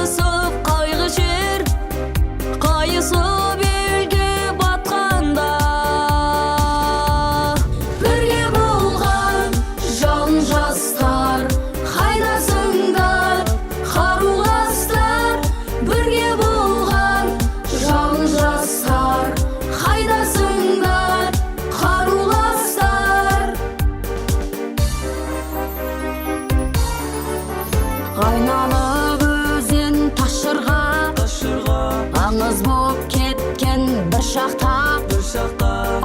қайғысып қайғы жер, қайысы белге батқанда. Бірге болған жан жастар, қайдасыңдар қаруластар. Бірге болған жан жастар, қайдасыңдар қаруластар. Қайнанып өзен ташырға, аңыз боп кеткен бір шақта.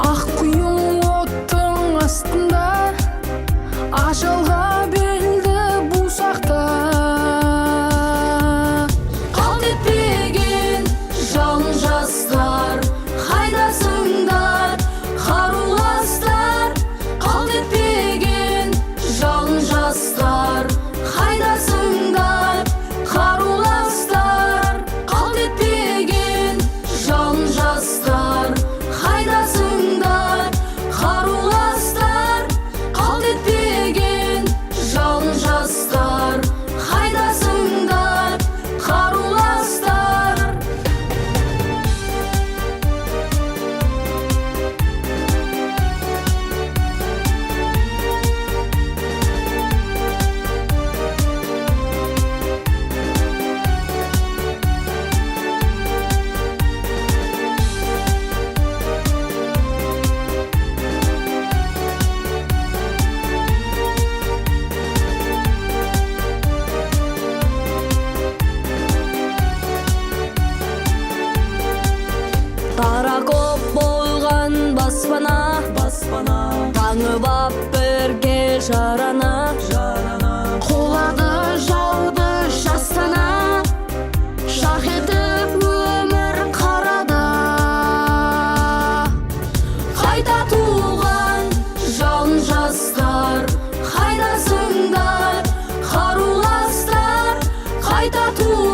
Ақ құйын оттың астында, ажалға белді бусақта. Қалт етпеген жан жастар, қайдасыңдар қаруластар. Қалт етпеген жан жастар, қайдасыңдар қаруластар. Қалт етпеген жан жастар, қайдасыңдар қаруластар. Қалт етпеген жан жастар, қайдасыңдар қаруластар. Қара көп болған баспана, таңып ап бірге жараны. Қолады жауды жастана, шақ етіп өмір қарада. Қайта туған жан жастар, қайдасыңдар қаруластар. Қайта туған